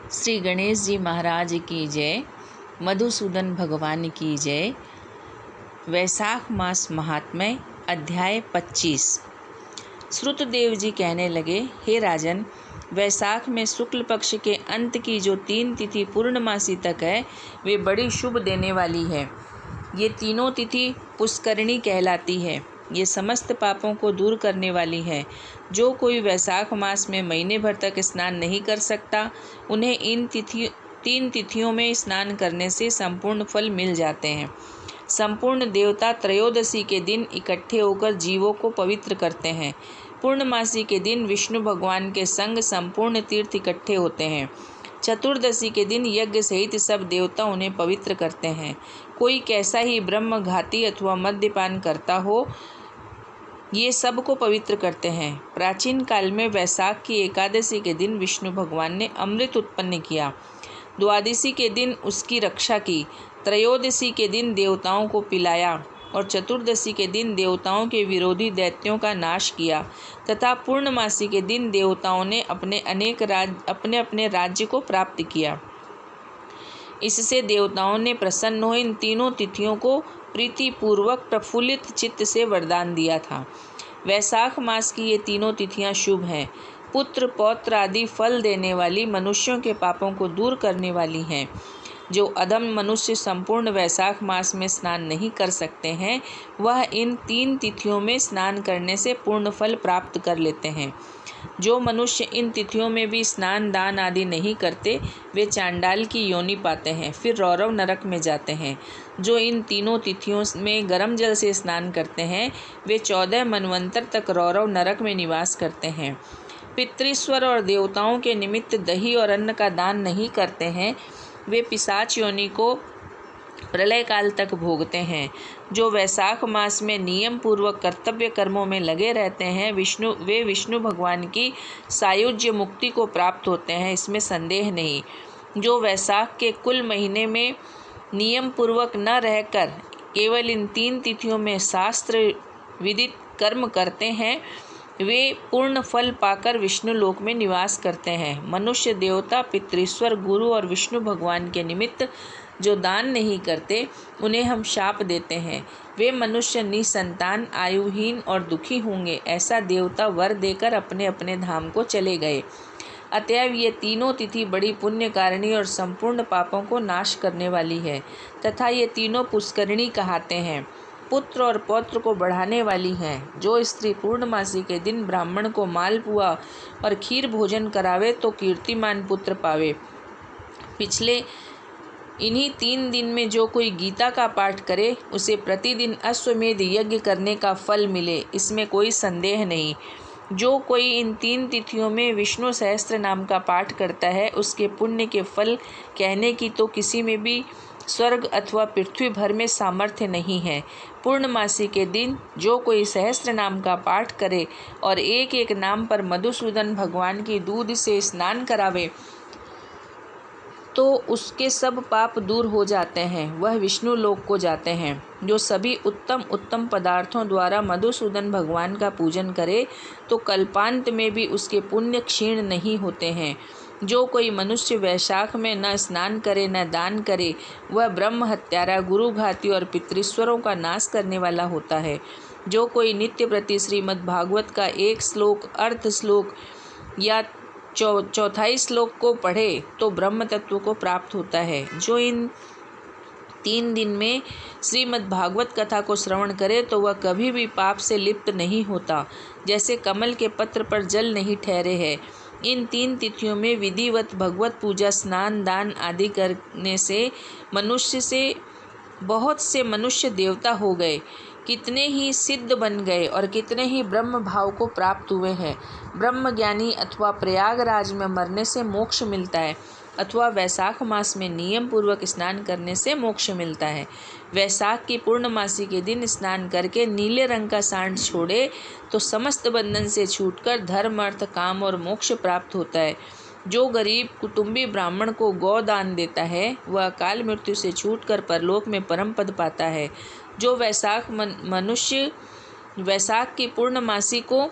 श्री गणेश जी महाराज की जय। मधुसूदन भगवान की जय। वैशाख मास महात्म्य अध्याय 25। श्रुतदेव जी कहने लगे, हे राजन, वैशाख में शुक्ल पक्ष के अंत की जो 3 तिथि पूर्णमासी तक है, वे बड़ी शुभ देने वाली है। ये तीनों तिथि पुष्करणी कहलाती है। ये समस्त पापों को दूर करने वाली है। जो कोई वैशाख मास में महीने भर तक स्नान नहीं कर सकता, उन्हें इन 3 तिथियों में स्नान करने से संपूर्ण फल मिल जाते हैं। संपूर्ण देवता त्रयोदशी के दिन इकट्ठे होकर जीवों को पवित्र करते हैं। पूर्णमासी के दिन विष्णु भगवान के संग संपूर्ण तीर्थ इकट्ठे होते हैं। चतुर्दशी के दिन यज्ञ सहित सब देवता उन्हें पवित्र करते हैं। कोई कैसा ही ब्रह्मघाती अथवा मद्यपान करता हो, ये सब को पवित्र करते हैं। प्राचीन काल में वैशाख की एकादशी के दिन विष्णु भगवान ने अमृत उत्पन्न किया। द्वादशी के दिन उसकी रक्षा की। त्रयोदशी के दिन देवताओं को पिलाया और चतुर्दशी के दिन देवताओं के विरोधी दैत्यों का नाश किया तथा पूर्णमासी के दिन देवताओं ने अपने अपने राज्य को प्राप्त किया। इससे देवताओं ने प्रसन्न हो इन तीनों तिथियों को प्रीतिपूर्वक प्रफुल्लित चित्त से वरदान दिया था। वैशाख मास की ये तीनों तिथियां शुभ हैं। पुत्र पौत्र आदि फल देने वाली, मनुष्यों के पापों को दूर करने वाली हैं। जो अधम मनुष्य संपूर्ण वैशाख मास में स्नान नहीं कर सकते हैं, वह इन 3 तिथियों में स्नान करने से पूर्ण फल प्राप्त कर लेते हैं। जो मनुष्य इन तिथियों में भी स्नान दान आदि नहीं करते, वे चांडाल की योनि पाते हैं, फिर रौरव नरक में जाते हैं। जो इन तीनों तिथियों में गर्म जल से स्नान करते हैं, वे 14 मनवंतर तक रौरव नरक में निवास करते हैं। पितृश्वर और देवताओं के निमित्त दही और अन्न का दान नहीं करते हैं, वे पिशाच योनि को प्रलय काल तक भोगते हैं। जो वैशाख मास में नियम पूर्वक कर्तव्य कर्मों में लगे रहते हैं, वे विष्णु भगवान की सायुज्य मुक्ति को प्राप्त होते हैं, इसमें संदेह नहीं। जो वैशाख के कुल महीने में नियम पूर्वक न रहकर केवल इन 3 तिथियों में शास्त्र विदित कर्म करते हैं, वे पूर्ण फल पाकर विष्णु लोक में निवास करते हैं। मनुष्य, देवता, पितृश्वर, गुरु और विष्णु भगवान के निमित्त जो दान नहीं करते, उन्हें हम शाप देते हैं। वे मनुष्य निसंतान, आयुहीन और दुखी होंगे, ऐसा देवता वर देकर अपने अपने धाम को चले गए। अतएव ये तीनों तिथि बड़ी पुण्यकारिणी और संपूर्ण पापों को नाश करने वाली है तथा ये तीनों पुष्करिणी कहलाते हैं। पुत्र और पौत्र को बढ़ाने वाली हैं। जो स्त्री पूर्णमासी के दिन ब्राह्मण को मालपुआ और खीर भोजन करावे तो कीर्तिमान पुत्र पावे। पिछले इन्हीं 3 दिन में जो कोई गीता का पाठ करे, उसे प्रतिदिन अश्वमेध यज्ञ करने का फल मिले, इसमें कोई संदेह नहीं। जो कोई इन 3 तिथियों में विष्णु सहस्त्र नाम का पाठ करता है, उसके पुण्य के फल कहने की तो किसी में भी स्वर्ग अथवा पृथ्वी भर में सामर्थ्य नहीं है। पूर्णमासी के दिन जो कोई सहस्त्र नाम का पाठ करे और एक एक नाम पर मधुसूदन भगवान की दूध से स्नान करावे, तो उसके सब पाप दूर हो जाते हैं, वह विष्णु लोक को जाते हैं। जो सभी उत्तम उत्तम पदार्थों द्वारा मधुसूदन भगवान का पूजन करे, तो कल्पांत में भी उसके पुण्य क्षीण नहीं होते हैं। जो कोई मनुष्य वैशाख में न स्नान करे न दान करे, वह ब्रह्म हत्यारा, गुरुघाती और पितृश्वरों का नाश करने वाला होता है। जो कोई नित्य प्रति श्रीमद् भागवत का 1 श्लोक, अर्ध श्लोक या चौथाई श्लोक को पढ़े तो ब्रह्म तत्व को प्राप्त होता है। जो इन 3 दिन में श्रीमद् भागवत कथा को श्रवण करे, तो वह कभी भी पाप से लिप्त नहीं होता, जैसे कमल के पत्र पर जल नहीं ठहरे है। इन 3 तिथियों में विधिवत भगवत पूजा, स्नान दान आदि करने से बहुत से मनुष्य देवता हो गए, कितने ही सिद्ध बन गए और कितने ही ब्रह्म भाव को प्राप्त हुए हैं। ब्रह्म ज्ञानी अथवा प्रयागराज में मरने से मोक्ष मिलता है अथवा वैशाख मास में नियम पूर्वक स्नान करने से मोक्ष मिलता है। वैशाख की पूर्णमासी के दिन स्नान करके नीले रंग का सांड छोड़े तो समस्त बंधन से छूटकर धर्म, अर्थ, काम और मोक्ष प्राप्त होता है। जो गरीब कुटुंबी ब्राह्मण को गौ दान देता है, वह अकाल मृत्यु से छूटकर परलोक में परम पद पाता है। जो मनुष्य वैशाख की पूर्णमासी को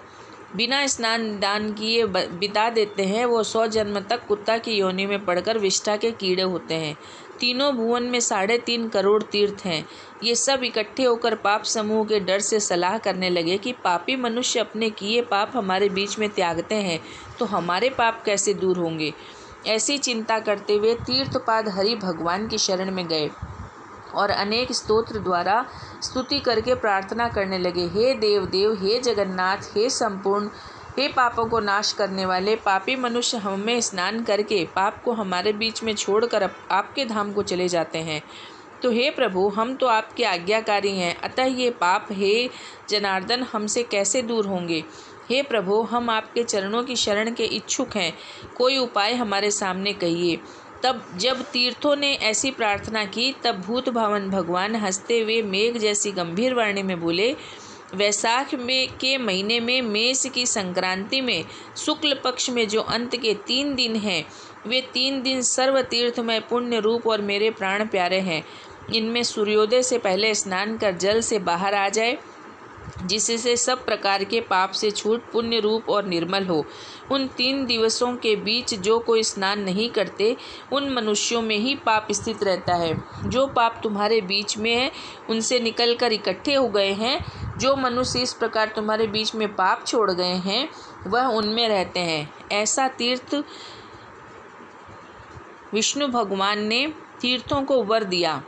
बिना स्नान दान किए बिता देते हैं, वो 100 जन्म तक कुत्ता की योनि में पड़कर विष्ठा के कीड़े होते हैं। तीनों भुवन में 3.5 करोड़ तीर्थ हैं। ये सब इकट्ठे होकर पाप समूह के डर से सलाह करने लगे कि पापी मनुष्य अपने किए पाप हमारे बीच में त्यागते हैं तो हमारे पाप कैसे दूर होंगे। ऐसी चिंता करते हुए तीर्थपाद हरि भगवान की शरण में गए और अनेक स्तोत्र द्वारा स्तुति करके प्रार्थना करने लगे। हे देव देव, हे जगन्नाथ, हे संपूर्ण, हे पापों को नाश करने वाले, पापी मनुष्य हमें स्नान करके पाप को हमारे बीच में छोड़कर आपके धाम को चले जाते हैं। तो हे प्रभु, हम तो आपके आज्ञाकारी हैं, अतः ये पाप हे जनार्दन हमसे कैसे दूर होंगे। हे प्रभु, हम आपके चरणों की शरण के इच्छुक हैं, कोई उपाय हमारे सामने कहिए। तब जब तीर्थों ने ऐसी प्रार्थना की, तब भूत भावन भगवान हंसते हुए मेघ जैसी गंभीर वाणी में बोले, वैशाख के महीने में मेष की संक्रांति में शुक्ल पक्ष में जो अंत के 3 दिन हैं, वे 3 दिन सर्व तीर्थमय पुण्य रूप और मेरे प्राण प्यारे हैं। इनमें सूर्योदय से पहले स्नान कर जल से बाहर आ जाए, जिससे सब प्रकार के पाप से छूट पुण्य रूप और निर्मल हो। उन 3 दिवसों के बीच जो कोई स्नान नहीं करते, उन मनुष्यों में ही पाप स्थित रहता है। जो पाप तुम्हारे बीच में है, उनसे निकलकर इकट्ठे हो गए हैं। जो मनुष्य इस प्रकार तुम्हारे बीच में पाप छोड़ गए हैं, वह उनमें रहते हैं। ऐसा तीर्थ विष्णु भगवान ने तीर्थों को वर दिया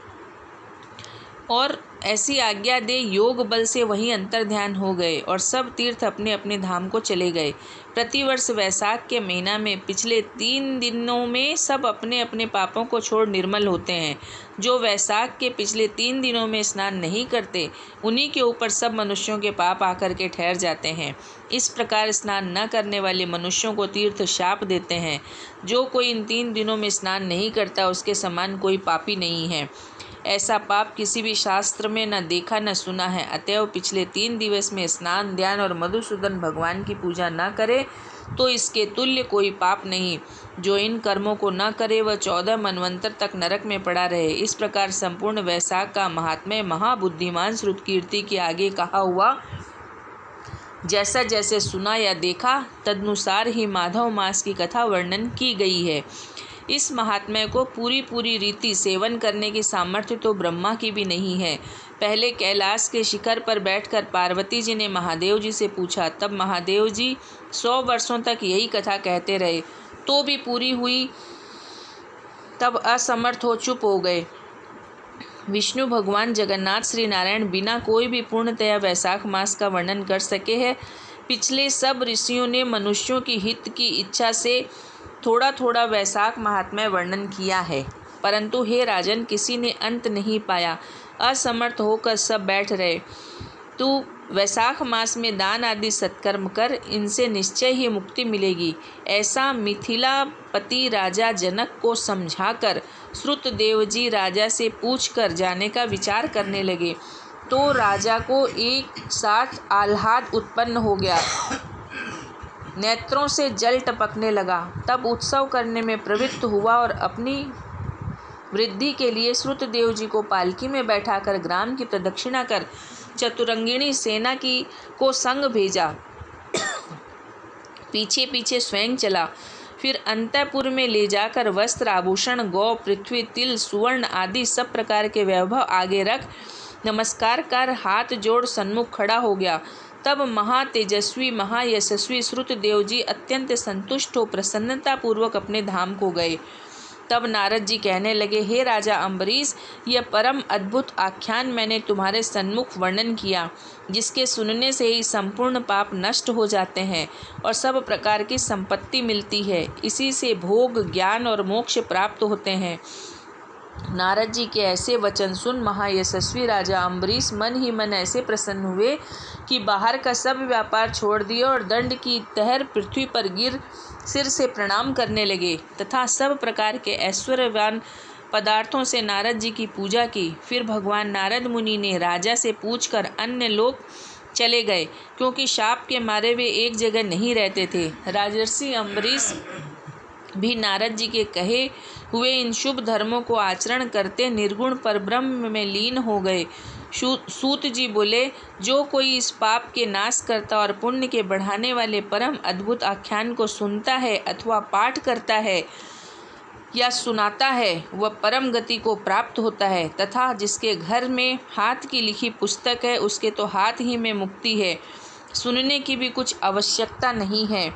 और ऐसी आज्ञा दे योग बल से वहीं अंतर्ध्यान हो गए और सब तीर्थ अपने अपने धाम को चले गए। प्रतिवर्ष वैशाख के महीना में पिछले 3 दिनों में सब अपने अपने पापों को छोड़ निर्मल होते हैं। जो वैशाख के पिछले 3 दिनों में स्नान नहीं करते, उन्हीं के ऊपर सब मनुष्यों के पाप आकर के ठहर जाते हैं। इस प्रकार स्नान न करने वाले मनुष्यों को तीर्थ शाप देते हैं। जो कोई इन 3 दिनों में स्नान नहीं करता, उसके समान कोई पापी नहीं है। ऐसा पाप किसी भी शास्त्र में न देखा न सुना है। अतएव पिछले 3 दिवस में स्नान, ध्यान और मधुसूदन भगवान की पूजा न करे तो इसके तुल्य कोई पाप नहीं। जो इन कर्मों को न करे वह 14 मनवंतर तक नरक में पड़ा रहे। इस प्रकार संपूर्ण वैशाख का महात्म्य महाबुद्धिमान श्रुतकीर्ति के आगे कहा हुआ जैसा जैसे सुना या देखा, तदनुसार ही माधव मास की कथा वर्णन की गई है। इस महात्म्य को पूरी रीति सेवन करने की सामर्थ्य तो ब्रह्मा की भी नहीं है। पहले कैलाश के शिखर पर बैठकर पार्वती जी ने महादेव जी से पूछा, तब महादेव जी 100 वर्षों तक यही कथा कहते रहे, तो भी पूरी हुई तब असमर्थ हो चुप हो गए। विष्णु भगवान जगन्नाथ श्री नारायण बिना कोई भी पूर्णतया वैशाख मास का वर्णन कर सके हैं। पिछले सब ऋषियों ने मनुष्यों की हित की इच्छा से थोड़ा थोड़ा वैशाख महात्म्य वर्णन किया है, परंतु हे राजन, किसी ने अंत नहीं पाया। असमर्थ होकर सब बैठ रहे। तू वैशाख मास में दान आदि सत्कर्म कर, इनसे निश्चय ही मुक्ति मिलेगी। ऐसा मिथिलापति राजा जनक को समझाकर श्रुतदेव जी राजा से पूछकर जाने का विचार करने लगे। तो राजा को एक साथ आह्लाद उत्पन्न हो गया, नेत्रों से जल टपकने लगा। तब उत्सव करने में प्रवृत्त हुआ और अपनी वृद्धि के लिए श्रुतदेव जी को पालकी में बैठाकर ग्राम की प्रदक्षिणा कर चतुरंगिणी सेना को संग भेजा। पीछे पीछे स्वयं चला। फिर अंतःपुर में ले जाकर वस्त्र, आभूषण, गौ, पृथ्वी, तिल, सुवर्ण आदि सब प्रकार के वैभव आगे रख नमस्कार कर हाथ जोड़ सन्मुख खड़ा हो गया। तब महातेजस्वी महायशस्वी श्रुतदेव जी अत्यंत संतुष्ट हो प्रसन्नता पूर्वक अपने धाम को गए। तब नारद जी कहने लगे, हे राजा अम्बरीश, यह परम अद्भुत आख्यान मैंने तुम्हारे सन्मुख वर्णन किया, जिसके सुनने से ही संपूर्ण पाप नष्ट हो जाते हैं और सब प्रकार की संपत्ति मिलती है। इसी से भोग, ज्ञान और मोक्ष प्राप्त होते हैं। नारद जी के ऐसे वचन सुन महायशस्वी राजा अम्बरीश मन ही मन ऐसे प्रसन्न हुए कि बाहर का सब व्यापार छोड़ दिया और दंड की तहर पृथ्वी पर गिर सिर से प्रणाम करने लगे तथा सब प्रकार के ऐश्वर्यवान पदार्थों से नारद जी की पूजा की। फिर भगवान नारद मुनि ने राजा से पूछकर अन्य लोग चले गए, क्योंकि शाप के मारे वे एक जगह नहीं रहते थे। राजर्षि अम्बरीश भी नारद जी के कहे हुए इन शुभ धर्मों को आचरण करते निर्गुण परब्रह्म में लीन हो गए। सूत जी बोले, जो कोई इस पाप के नाश करता और पुण्य के बढ़ाने वाले परम अद्भुत आख्यान को सुनता है अथवा पाठ करता है या सुनाता है, वह परम गति को प्राप्त होता है। तथा जिसके घर में हाथ की लिखी पुस्तक है, उसके तो हाथ ही में मुक्ति है, सुनने की भी कुछ आवश्यकता नहीं है।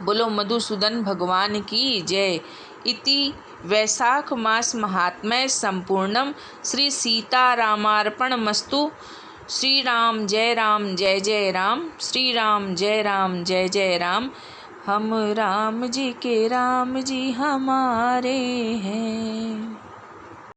बोलो मधुसूदन भगवान की जय। इति वैशाख मास महात्म्य संपूर्णम। श्री सीतारामार्पणमस्तु। श्री राम जय जय राम। श्री राम जय जय राम। हम राम जी के राम जी हमारे हैं।